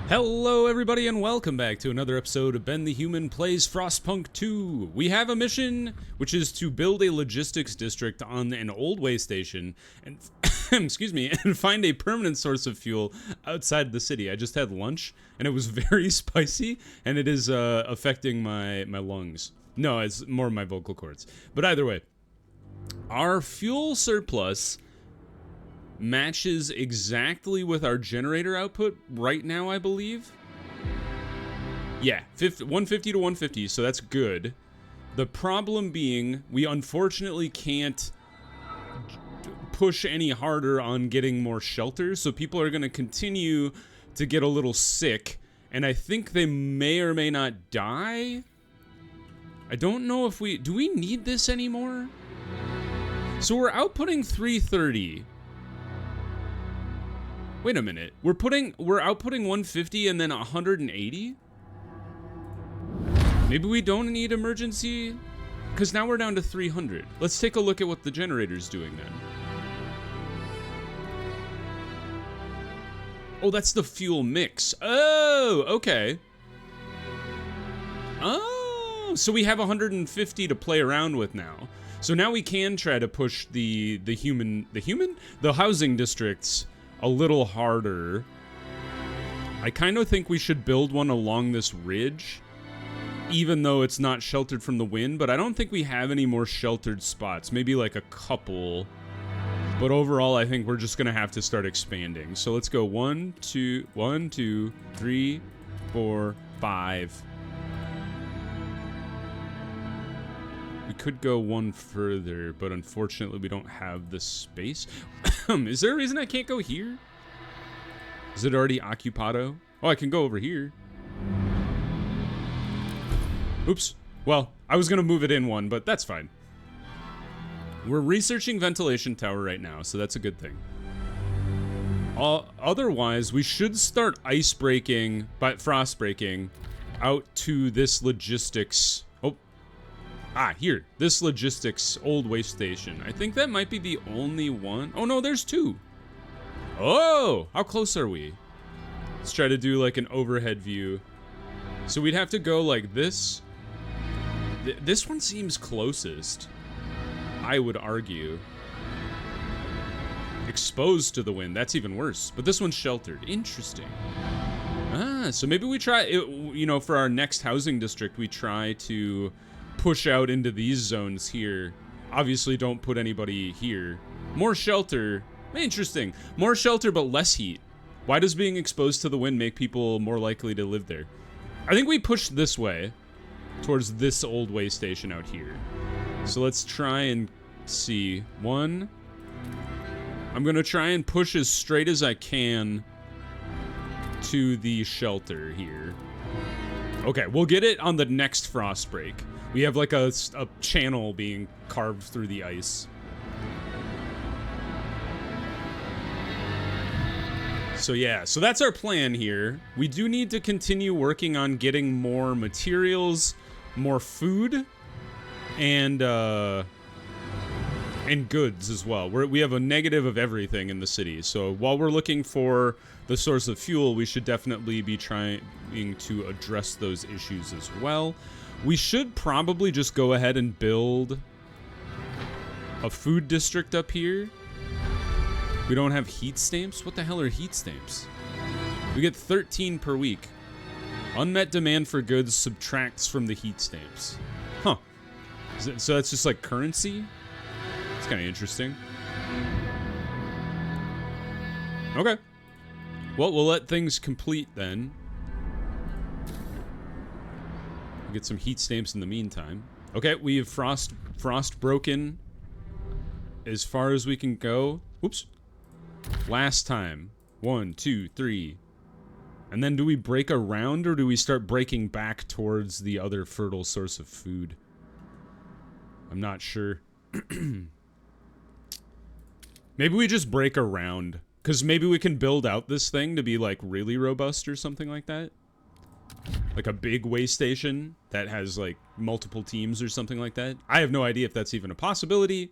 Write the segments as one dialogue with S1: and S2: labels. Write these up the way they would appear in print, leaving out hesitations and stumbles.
S1: Hello everybody and welcome back to another episode of Ben the Human Plays Frostpunk 2. We have a mission which is to build a logistics district on an old way station and excuse me, and find a permanent source of fuel outside the city. I just had lunch and it was very spicy and it is affecting my lungs. No, it's more my vocal cords. But either way, our fuel surplus matches exactly with our generator output right now, I believe. Yeah, 150 to 150, so that's good. The problem being, we unfortunately can't push any harder on getting more shelter, so people are going to continue to get a little sick, and I think they may or may not die. I don't know if do we need this anymore? So we're outputting 330. Wait a minute. We're outputting 150 and then 180? Maybe we don't need emergency? Because now we're down to 300. Let's take a look at what the generator's doing then. Oh, that's the fuel mix. Oh, okay. Oh, so we have 150 to play around with now. So now we can try to push the housing districts a little harder. I kind of think we should build one along this ridge, even though it's not sheltered from the wind, but I don't think we have any more sheltered spots. Maybe like a couple. But overall, I think we're just gonna have to start expanding. So let's go 1, 2, 3, 4, 5. We could go one further, but unfortunately we don't have the space. Is there a reason I can't go here? Is it already occupado? Oh, I can go over here. Oops. Well, I was gonna move it in one, but that's fine. We're researching ventilation tower right now, so that's a good thing. Otherwise, we should start frost breaking out to this logistics. Here. This logistics old waste station. I think that might be the only one. Oh, no, there's two. Oh, how close are we? Let's try to do like an overhead view. So we'd have to go like this. This one seems closest, I would argue. Exposed to the wind. That's even worse. But this one's sheltered. Interesting. So maybe we try, you know, for our next housing district, we try to push out into these zones here. Obviously don't put anybody here. More shelter. Interesting. More shelter but less heat. Why does being exposed to the wind make people more likely to live there? I think we push this way towards this old way station out here. So let's try and see. One. I'm gonna try and push as straight as I can to the shelter here. Okay, we'll get it on the next frost break. We have like a channel being carved through the ice. So yeah, so that's our plan here. We do need to continue working on getting more materials, more food, and goods as well. We have a negative of everything in the city. So while we're looking for the source of fuel, we should definitely be trying to address those issues as well. We should probably just go ahead and build a food district up here. We don't have heat stamps? What the hell are heat stamps? We get 13 per week. Unmet demand for goods subtracts from the heat stamps. Huh. So that's just like currency? It's kind of interesting. Okay. Well, we'll let things complete then. Get some heat stamps in the meantime. Okay, we have frost broken as far as we can go. Oops. Last time. 1, 2, 3. And then do we break around or do we start breaking back towards the other fertile source of food? I'm not sure. Maybe we just break around. Because maybe we can build out this thing to be like really robust or something like that. Like a big way station that has like multiple teams or something like that. I have no idea if that's even a possibility.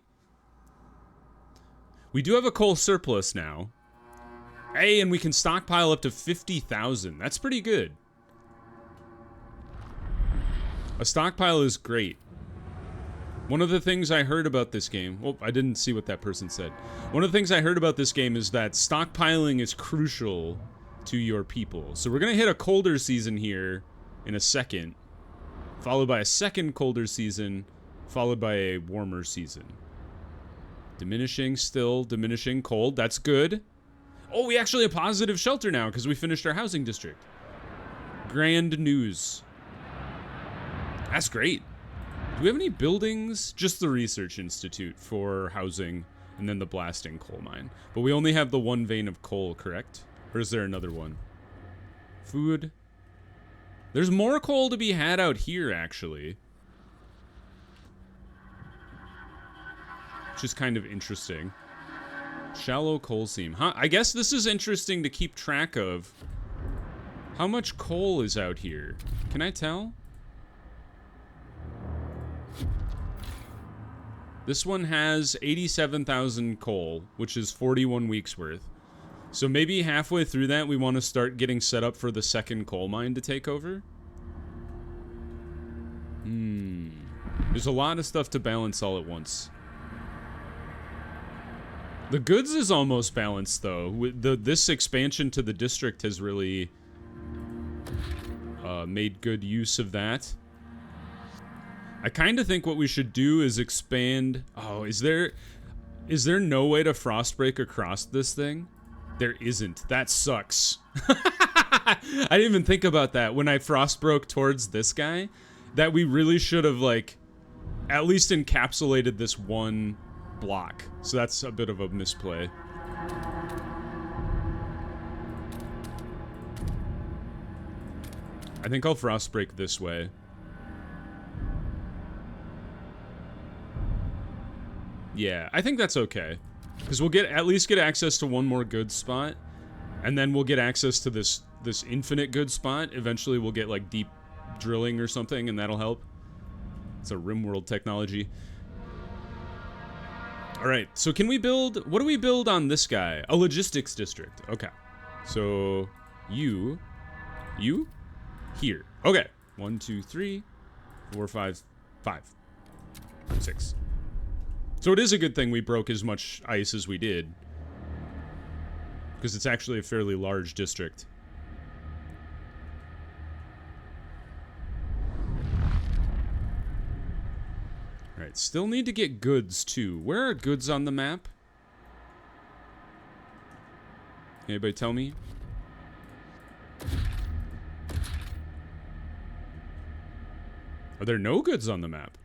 S1: We do have a coal surplus now. Hey, and we can stockpile up to 50,000. That's pretty good. A stockpile is great. One of the things I heard about this game... Oh, I didn't see what that person said. One of the things I heard about this game is that stockpiling is crucial to your people. So we're going to hit a colder season here in a second, followed by a second colder season, followed by a warmer season. Diminishing still, diminishing cold. That's good. Oh, we actually have positive shelter now because we finished our housing district. Grand news. That's great. Do we have any buildings? Just the Research Institute for housing, and then the blasting coal mine. But we only have the one vein of coal, correct? Or is there another one? Food. There's more coal to be had out here, actually. Which is kind of interesting. Shallow coal seam. Huh? I guess this is interesting to keep track of. How much coal is out here? Can I tell? This one has 87,000 coal, which is 41 weeks worth. So maybe halfway through that, we want to start getting set up for the second coal mine to take over. There's a lot of stuff to balance all at once. The goods is almost balanced, though. This expansion to the district has really made good use of that. I kind of think what we should do is expand... Oh, is there no way to frostbreak across this thing? There isn't. That sucks. I didn't even think about that when I frostbroke towards this guy. That we really should have, like, at least encapsulated this one block. So that's a bit of a misplay. I think I'll frostbreak this way. Yeah, I think that's okay. Because we'll at least get access to one more good spot. And then we'll get access to this infinite good spot. Eventually we'll get like deep drilling or something, and that'll help. It's a RimWorld technology. Alright, so can we build... What do we build on this guy? A logistics district. Okay. So, you, here. Okay. 1, 2, 3, 4, 5, 6. So it is a good thing we broke as much ice as we did. Because it's actually a fairly large district. Alright, still need to get goods too. Where are goods on the map? Anybody tell me? Are there no goods on the map?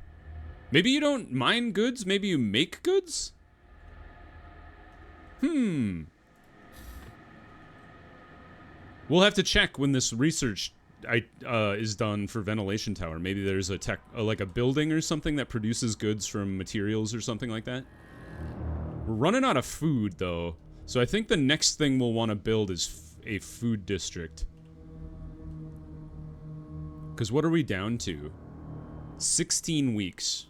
S1: Maybe you don't mine goods? Maybe you make goods? We'll have to check when this research is done for ventilation tower. Maybe there's a like a building or something that produces goods from materials or something like that. We're running out of food, though. So I think the next thing we'll want to build is a food district. Because what are we down to? 16 weeks.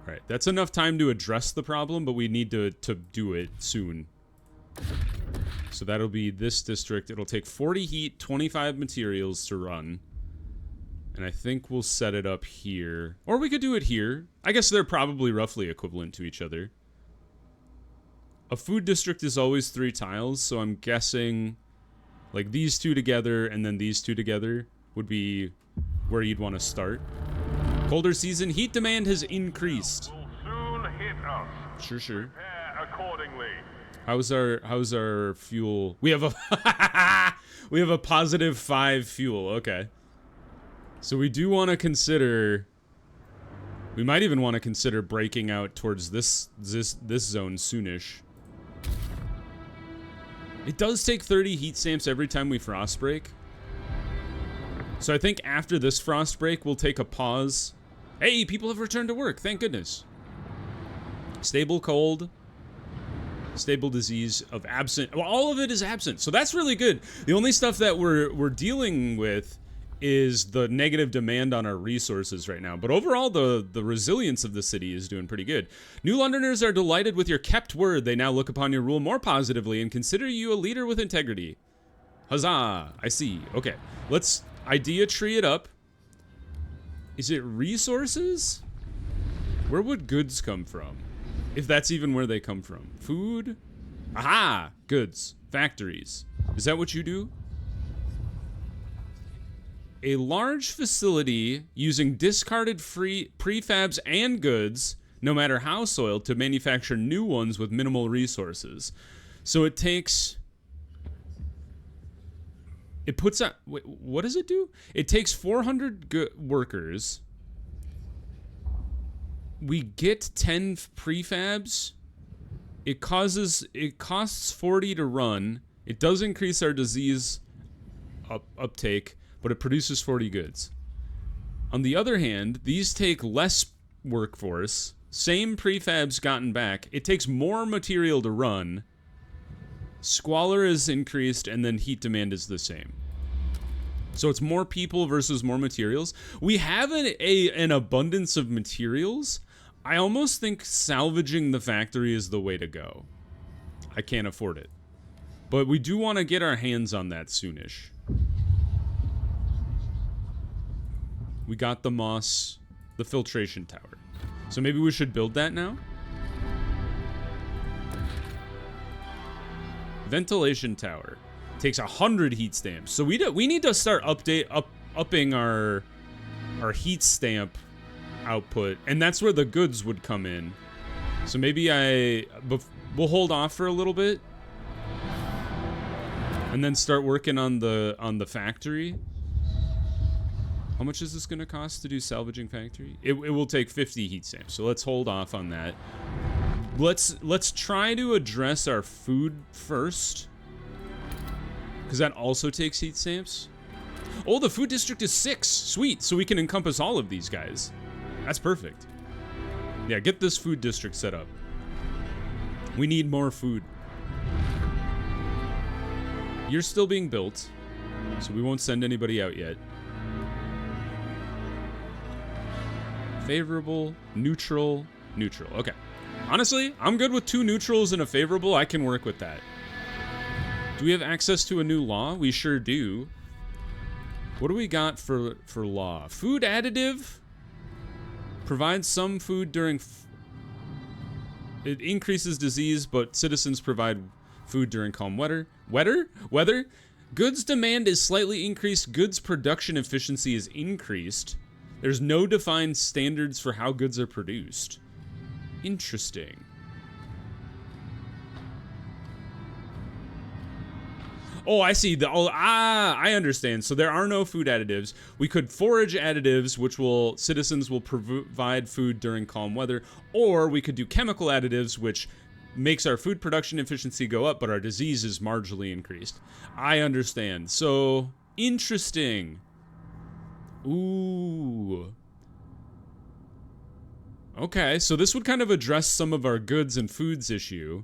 S1: Alright, that's enough time to address the problem, but we need to do it soon. So that'll be this district. It'll take 40 heat, 25 materials to run. And I think we'll set it up here. Or we could do it here. I guess they're probably roughly equivalent to each other. A food district is always 3 tiles, so I'm guessing like these two together and then these two together would be where you'd want to start. Colder season, heat demand has increased.
S2: Will soon hit us.
S1: Sure.
S2: Prepare accordingly.
S1: How's our fuel? We have a we have a +5 fuel. Okay. So we do want to consider. We might even want to consider breaking out towards this zone soonish. It does take 30 heat stamps every time we frost break. So I think after this frost break, we'll take a pause. Hey, people have returned to work. Thank goodness. Stable cold. Stable disease of absent. Well, all of it is absent. So that's really good. The only stuff that we're dealing with is the negative demand on our resources right now. But overall, the resilience of the city is doing pretty good. New Londoners are delighted with your kept word. They now look upon your rule more positively and consider you a leader with integrity. Huzzah! I see. Okay, let's idea tree it up. Is it resources? Where would goods come from? If that's even where they come from. Food? Aha! Goods. Factories. Is that what you do? A large facility using discarded prefabs and goods, no matter how soiled, to manufacture new ones with minimal resources. So it takes... It puts out... Wait, what does it do? It takes 400 workers. We get 10 prefabs. It costs 40 to run. It does increase our disease uptake, but it produces 40 goods. On the other hand, these take less workforce. Same prefabs gotten back. It takes more material to run. Squalor is increased, and then heat demand is the same. So it's more people versus more materials. We have an abundance of materials. I almost think salvaging the factory is the way to go. I can't afford it. But we do want to get our hands on that soonish. We got the moss, the filtration tower. So maybe we should build that now? Ventilation tower. Takes 100 heat stamps. So we need to start upping our heat stamp output. And that's where the goods would come in. So maybe we'll hold off for a little bit. And then start working on the factory. How much is this going to cost to do salvaging factory? It will take 50 heat stamps. So let's hold off on that. Let's try to address our food first, because that also takes heat stamps. Oh, the food district is 6. Sweet. So we can encompass all of these guys. That's perfect. Yeah, get this food district set up. We need more food. You're still being built, so we won't send anybody out yet. Favorable, neutral, neutral. Okay. Honestly, I'm good with 2 neutrals and a favorable. I can work with that. Do we have access to a new law? We sure do. What do we got for law? Food additive provides some food during... It increases disease, but citizens provide food during calm weather. Weather? Goods demand is slightly increased. Goods production efficiency is increased. There's no defined standards for how goods are produced. Interesting. Oh, I see. I understand. So there are no food additives. We could forage additives, which citizens will provide food during calm weather, or we could do chemical additives, which makes our food production efficiency go up, but our disease is marginally increased. I understand. So interesting. Ooh. Okay, so this would kind of address some of our goods and foods issue.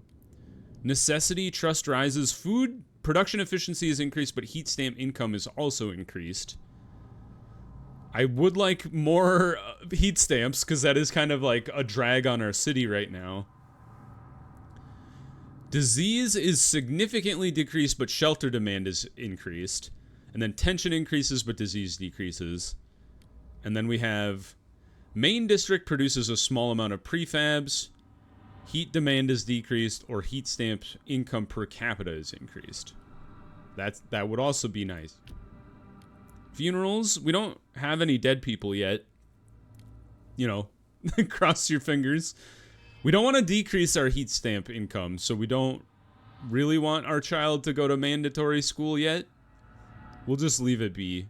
S1: Necessity trust rises. Food production efficiency is increased, but heat stamp income is also increased. I would like more heat stamps, because that is kind of like a drag on our city right now. Disease is significantly decreased, but shelter demand is increased. And then tension increases, but disease decreases. And then we have main district produces a small amount of prefabs. Heat demand is decreased, or heat stamp income per capita is increased. That would also be nice. Funerals, we don't have any dead people yet. You know, cross your fingers. We don't want to decrease our heat stamp income, so we don't really want our child to go to mandatory school yet. We'll just leave it be.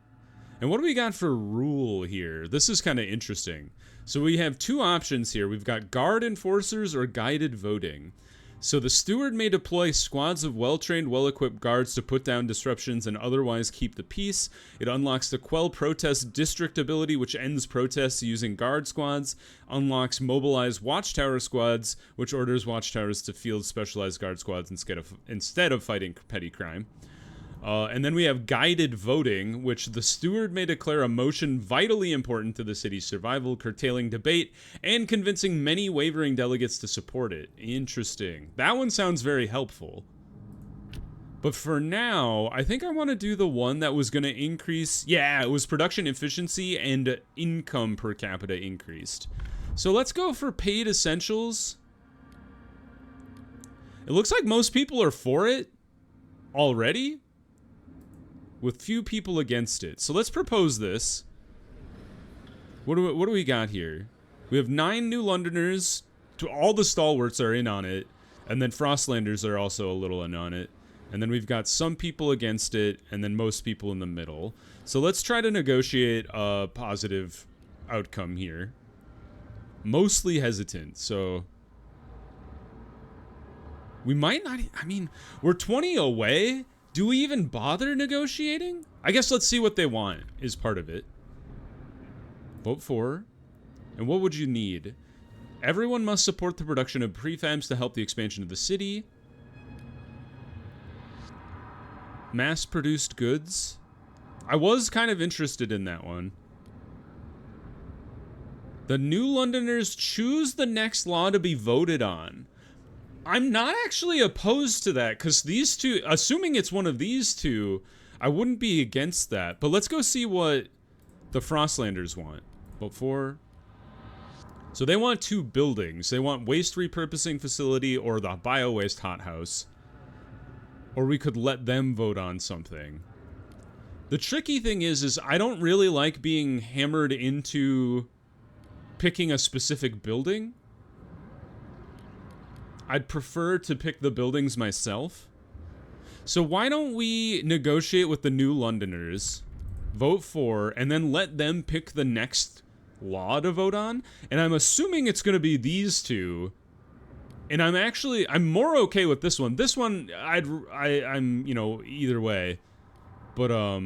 S1: And what do we got for rule here? This is kind of interesting. So we have 2 options here. We've got guard enforcers or guided voting. So the steward may deploy squads of well-trained, well-equipped guards to put down disruptions and otherwise keep the peace. It unlocks the quell protest district ability, which ends protests using guard squads. Unlocks mobilize watchtower squads, which orders watchtowers to field specialized guard squads instead of fighting petty crime. And then we have guided voting, which the steward may declare a motion vitally important to the city's survival, curtailing debate and convincing many wavering delegates to support it. Interesting. That one sounds very helpful. But for now, I think I want to do the one that was going to increase. Yeah, it was production efficiency and income per capita increased. So let's go for paid essentials. It looks like most people are for it already, with few people against it. So let's propose this. What do we got here? We have 9 New Londoners. All the stalwarts are in on it. And then Frostlanders are also a little in on it. And then we've got some people against it, and then most people in the middle. So let's try to negotiate a positive outcome here. Mostly hesitant, so... We might not... I mean, we're 20 away. Do we even bother negotiating? I guess let's see what they want is part of it. Vote for. And what would you need? Everyone must support the production of prefabs to help the expansion of the city. Mass-produced goods. I was kind of interested in that one. The New Londoners choose the next law to be voted on. I'm not actually opposed to that, because these two, assuming it's one of these two, I wouldn't be against that. But let's go see what the Frostlanders want. Vote for. So they want 2 buildings. They want waste repurposing facility or the bio-waste hothouse. Or we could let them vote on something. The tricky thing is I don't really like being hammered into picking a specific building. I'd prefer to pick the buildings myself. So why don't we negotiate with the New Londoners, vote for, and then let them pick the next law to vote on? And I'm assuming it's going to be these two. And I'm more okay with this one. This one, I'm, you know, either way. But,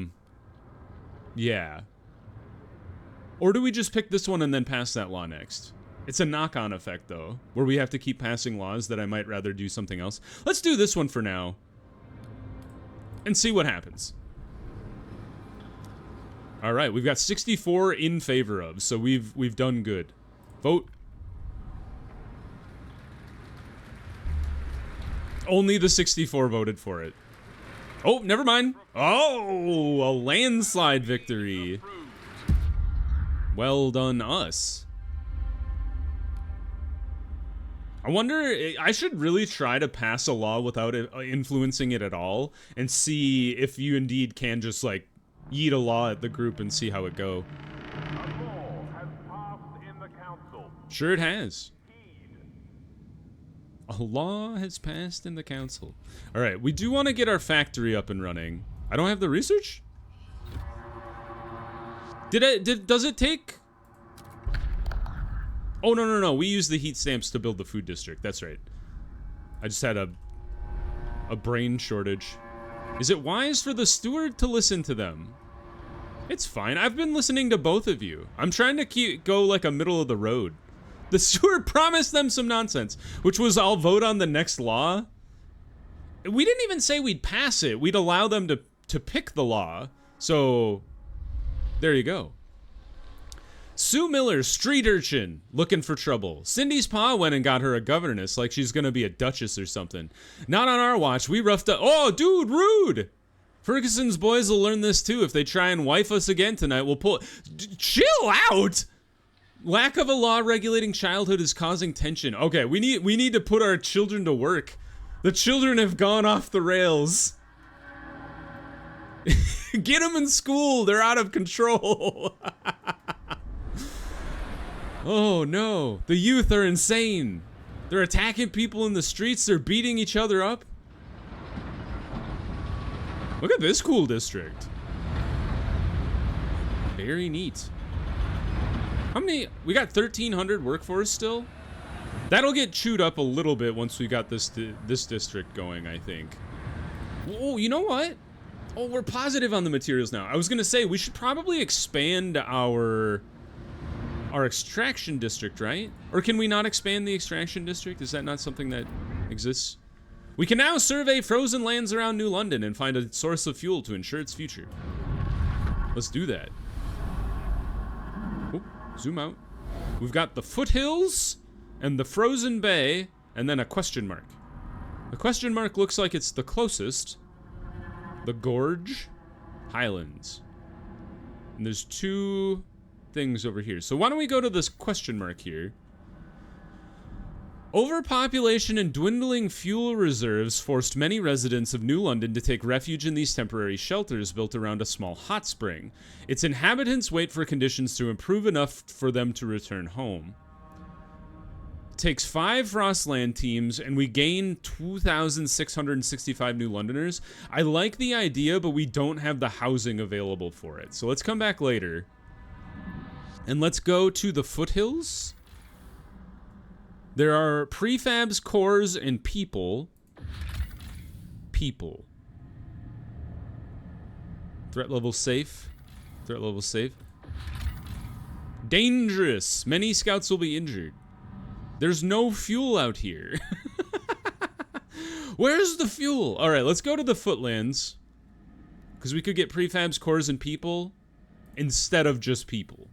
S1: yeah. Or do we just pick this one and then pass that law next? It's a knock-on effect, though, where we have to keep passing laws that I might rather do something else. Let's do this one for now. And see what happens. All right, we've got 64 in favor of, so we've done good. Vote. Only the 64 voted for it. Oh, never mind. Oh, a landslide victory. Well done, us. I wonder, I should really try to pass a law without influencing it at all and see if you indeed can just, like, yeet a law at the group and see how it go.
S2: A law has passed in the council.
S1: Sure it has. A law has passed in the council. All right, we do want to get our factory up and running. I don't have the research? Does it take... Oh, no. We use the heat stamps to build the food district. That's right. I just had a brain shortage. Is it wise for the steward to listen to them? It's fine. I've been listening to both of you. I'm trying to go like a middle of the road. The steward promised them some nonsense, which was I'll vote on the next law. We didn't even say we'd pass it. We'd allow them to pick the law. So, there you go. Sue Miller, street urchin, looking for trouble. Cindy's pa went and got her a governess like she's gonna be a duchess or something. Not on our watch. We roughed up. Oh, dude, rude. Ferguson's boys will learn this too. If they try and wife us again tonight, we'll pull... Chill out! Lack of a law regulating childhood is causing tension. Okay, we need to put our children to work. The children have gone off the rails. Get them in school. They're out of control. Oh no, the youth are insane. They're attacking people in the streets. They're beating each other up. Look at this cool district. Very neat. How many? We got 1,300 workforce still? That'll get chewed up a little bit once we got this district going, I think. Oh, you know what? Oh, we're positive on the materials now. I was gonna say we should probably expand our extraction district, right? Or can we not expand the extraction district? Is that not something that exists? We can now survey frozen lands around New London and find a source of fuel to ensure its future. Let's do that. Oop, zoom out. We've got the foothills and the frozen bay and then a question mark. The question mark looks like it's the closest. The gorge, highlands. And there's two things over here. So why don't we go to this question mark here? Overpopulation and dwindling fuel reserves forced many residents of New London to take refuge in these temporary shelters built around a small hot spring. Its inhabitants wait for conditions to improve enough for them to return home. It takes 5 Frostland teams and we gain 2,665 New Londoners. I like the idea, but we don't have the housing available for it. So let's come back later. And let's go to the foothills. There are prefabs, cores, and people. People. Threat level safe. Threat level safe. Dangerous. Many scouts will be injured. There's no fuel out here. Where's the fuel? All right, let's go to the footlands. Because we could get prefabs, cores, and people instead of just people.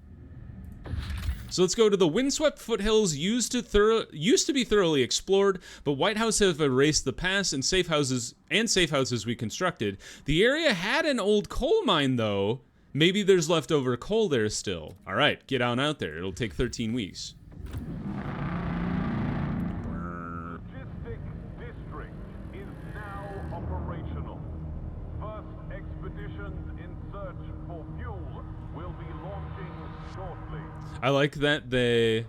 S1: So let's go to the windswept foothills used to be thoroughly explored, but White House have erased the past and safe houses we constructed. The area had an old coal mine though. Maybe there's leftover coal there still. All right, get on out there. It'll take 13 weeks.
S2: Logistic district is now operational. First expeditions in search for fuel will be launching shortly.
S1: I like that they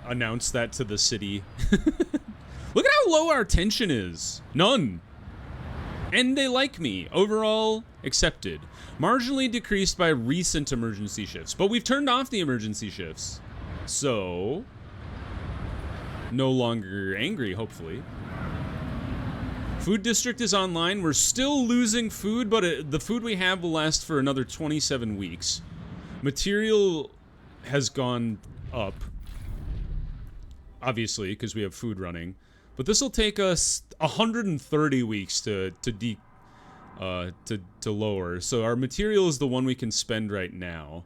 S1: announced that to the city. Look at how low our tension is. None. And they like me. Overall, accepted. Marginally decreased by recent emergency shifts. But we've turned off the emergency shifts. So, no longer angry, hopefully. Food district is online. We're still losing food, but the food we have will last for another 27 weeks. Material has gone up, obviously, because we have food running. But this will take us 130 weeks to lower. So our material is the one we can spend right now.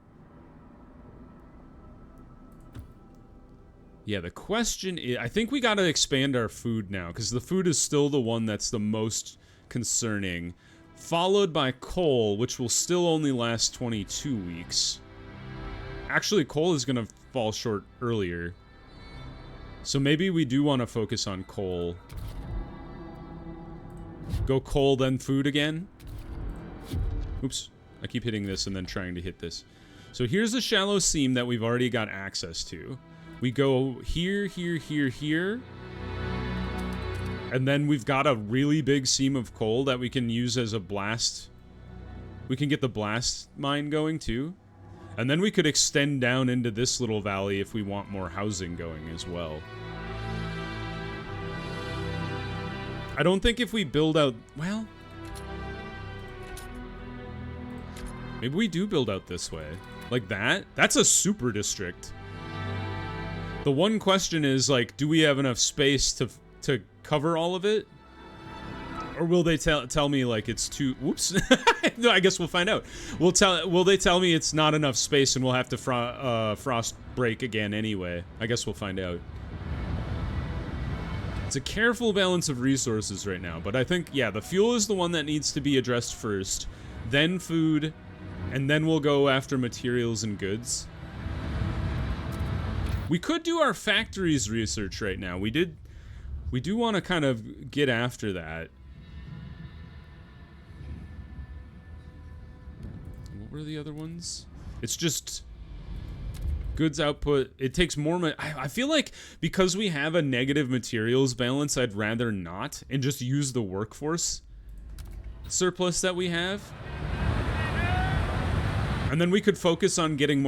S1: Yeah, the question is, I think we got to expand our food now, because the food is still the one that's the most concerning. Followed by coal, which will still only last 22 weeks. Actually, coal is going to fall short earlier. So maybe we do want to focus on coal. Go coal, then food again. Oops, I keep hitting this and then trying to hit this. So here's a shallow seam that we've already got access to. We go here, here, here, here. And then we've got a really big seam of coal that we can use as a blast. We can get the blast mine going too. And then we could extend down into this little valley if we want more housing going as well. I don't think if we build out... Well... Maybe we do build out this way. Like that? That's a super district. The one question is, like, do we have enough space to cover all of it? Or will they tell me, like, it's too... Whoops. No, I guess we'll find out. Will they tell me it's not enough space and we'll have to frost break again anyway? I guess we'll find out. It's a careful balance of resources right now, but I think, yeah, the fuel is the one that needs to be addressed first, then food, and then we'll go after materials and goods. We could do our factories research right now. We do want to kind of get after that. What were the other ones? It's just goods output. It takes more. I feel like because we have a negative materials balance, I'd rather not and just use the workforce surplus that we have. And then we could focus on getting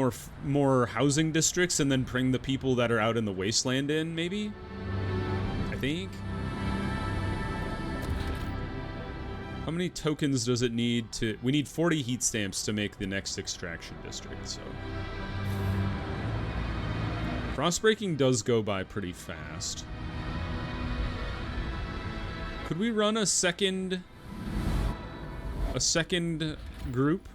S1: more housing districts and then bring the people that are out in the wasteland in, maybe? I think. How many tokens does it need to... We need 40 heat stamps to make the next extraction district, so... Frostbreaking does go by pretty fast. Could we run a second group?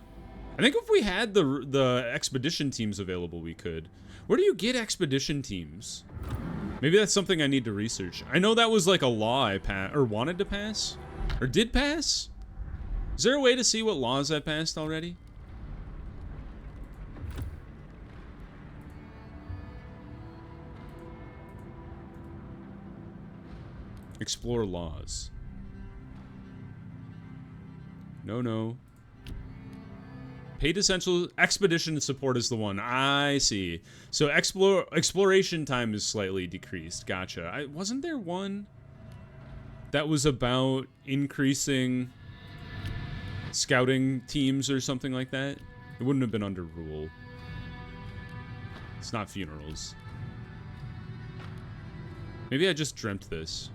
S1: I think if we had the expedition teams available, we could. Where do you get expedition teams? Maybe that's something I need to research. I know that was like a law I passed, or wanted to pass, or did pass. Is there a way to see what laws I passed already? Explore laws. No. Paid essential expedition support is the one. I see. So exploration time is slightly decreased. Gotcha. Wasn't there one that was about increasing scouting teams or something like that? It wouldn't have been under rule. It's not funerals. Maybe I just dreamt this.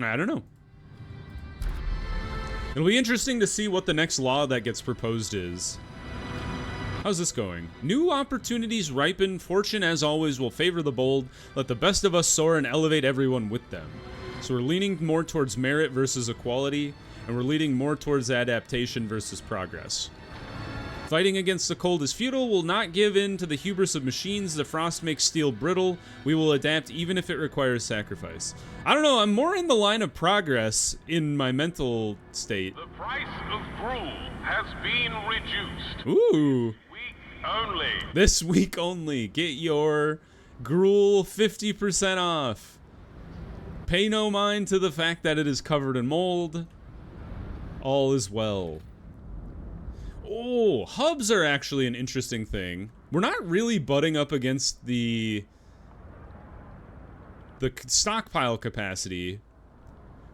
S1: I don't know. It'll be interesting to see what the next law that gets proposed is. How's this going? New opportunities ripen. Fortune, as always, will favor the bold. Let the best of us soar and elevate everyone with them. So we're leaning more towards merit versus equality, and we're leaning more towards adaptation versus progress. Fighting against the cold is futile. We'll not give in to the hubris of machines. The frost makes steel brittle. We will adapt even if it requires sacrifice. I don't know. I'm more in the line of progress in my mental state.
S2: The price of gruel has been reduced.
S1: Ooh.
S2: Week only.
S1: This week only. Get your gruel 50% off. Pay no mind to the fact that it is covered in mold. All is well. Oh, hubs are actually an interesting thing. We're not really butting up against the stockpile capacity,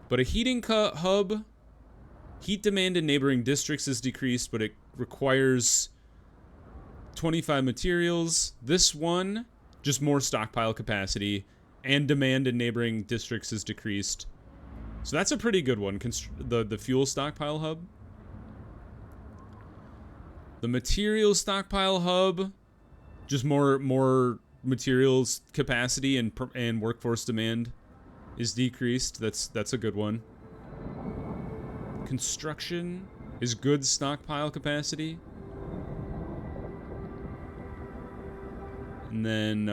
S1: but a heating hub, heat demand in neighboring districts is decreased, but it requires 25 materials. This one, just more stockpile capacity, and demand in neighboring districts is decreased. So that's a pretty good one, the fuel stockpile hub. The materials stockpile hub, just more materials capacity and workforce demand is decreased. That's a good one. Construction is good stockpile capacity. And then,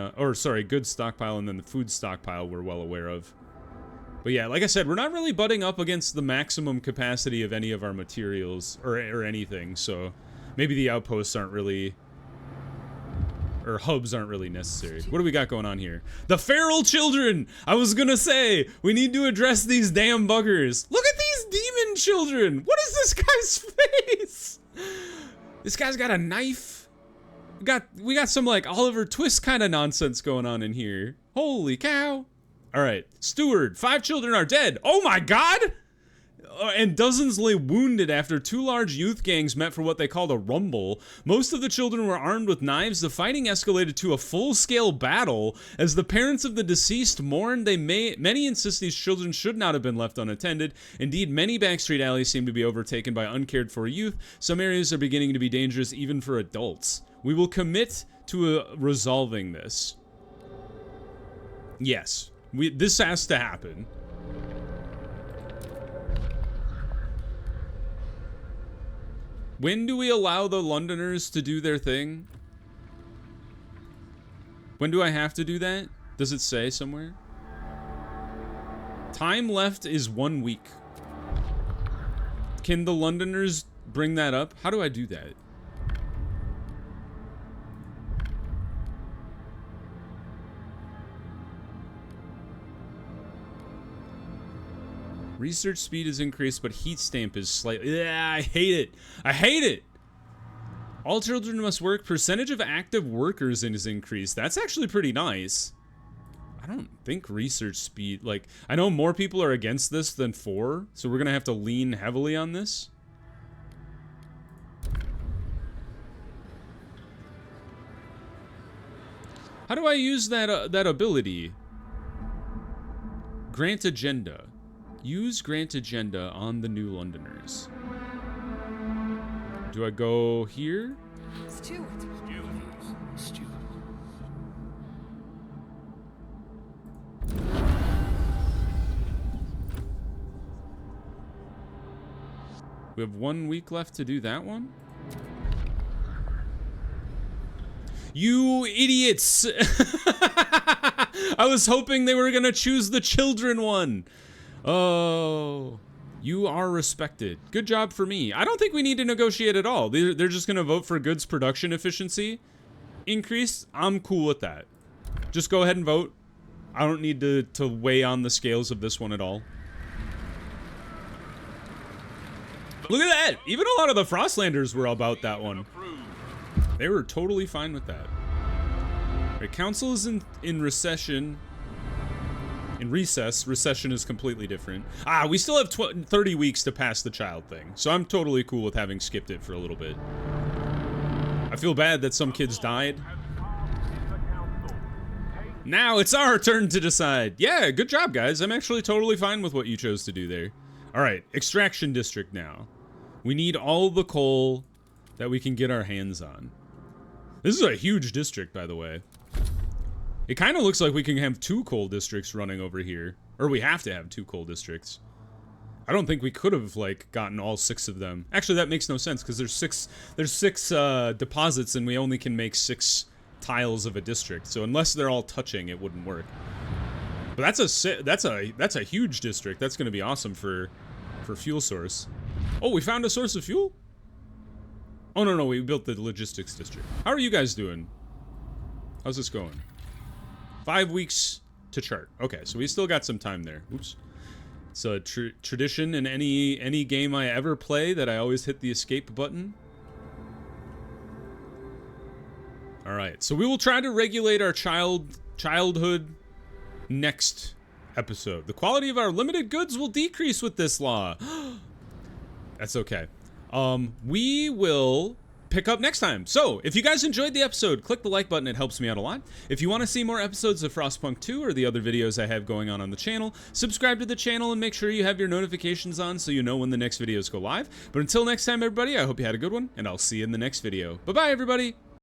S1: good stockpile, and then the food stockpile we're well aware of. But yeah, like I said, we're not really butting up against the maximum capacity of any of our materials or anything, so maybe the outposts aren't really, or hubs aren't really necessary. What do we got going on here? The feral children! I was gonna say, we need to address these damn buggers. Look at these demon children! What is this guy's face? This guy's got a knife. We got some like Oliver Twist kind of nonsense going on in here. Holy cow. All right, steward, 5 children are dead. Oh my God! And dozens lay wounded after 2 large youth gangs met for what they called a rumble. Most of the children were armed with knives. The fighting escalated to a full-scale battle. As the parents of the deceased mourned, many insist these children should not have been left unattended. Indeed, many backstreet alleys seem to be overtaken by uncared-for youth. Some areas are beginning to be dangerous even for adults. We will commit to resolving this. Yes, this has to happen. When do we allow the Londoners to do their thing? When do I have to do that? Does it say somewhere? Time left is 1 week. Can the Londoners bring that up? How do I do that? Research speed is increased, but heat stamp is slightly... Yeah, I hate it. I hate it. All children must work. Percentage of active workers is increased. That's actually pretty nice. I don't think research speed... Like, I know more people are against this than for, so we're going to have to lean heavily on this. How do I use that ability? Grant agenda. Use grant agenda on the New Londoners. Do I go here?
S3: Stuart.
S4: Stuart.
S1: We have 1 week left to do that one? You idiots! I was hoping they were gonna choose the children one. Oh, you are respected. Good job for me. I don't think we need to negotiate at all. They're just gonna vote for goods production efficiency increase. I'm cool with that. Just go ahead and vote. I don't need to weigh on the scales of this one at all. Look at that! Even a lot of the Frostlanders were about that one. They were totally fine with that. Right, council is in recession. In recess. Recession is completely different. Ah, we still have 30 weeks to pass the child thing. So I'm totally cool with having skipped it for a little bit. I feel bad that some kids died. Now it's our turn to decide. Yeah, good job, guys. I'm actually totally fine with what you chose to do there. Alright, extraction district now. We need all the coal that we can get our hands on. This is a huge district, by the way. It kind of looks like we can have 2 coal districts running over here. Or we have to have 2 coal districts. I don't think we could have, like, gotten all 6 of them. Actually, that makes no sense, because there's six deposits, and we only can make 6 tiles of a district. So unless they're all touching, it wouldn't work. But that's a huge district. That's going to be awesome for fuel source. Oh, we found a source of fuel? Oh, no, we built the logistics district. How are you guys doing? How's this going? 5 weeks to chart. Okay, so we still got some time there. Oops. It's a tradition in any game I ever play that I always hit the escape button. All right, so we will try to regulate our childhood next episode. The quality of our limited goods will decrease with this law. That's okay. We will pick up next time. So, if you guys enjoyed the episode, click the like button. It helps me out a lot. If you want to see more episodes of Frostpunk 2 or the other videos I have going on the channel, subscribe to the channel and make sure you have your notifications on so you know when the next videos go live. But until next time, everybody, I hope you had a good one, and I'll see you in the next video. Bye-bye, everybody!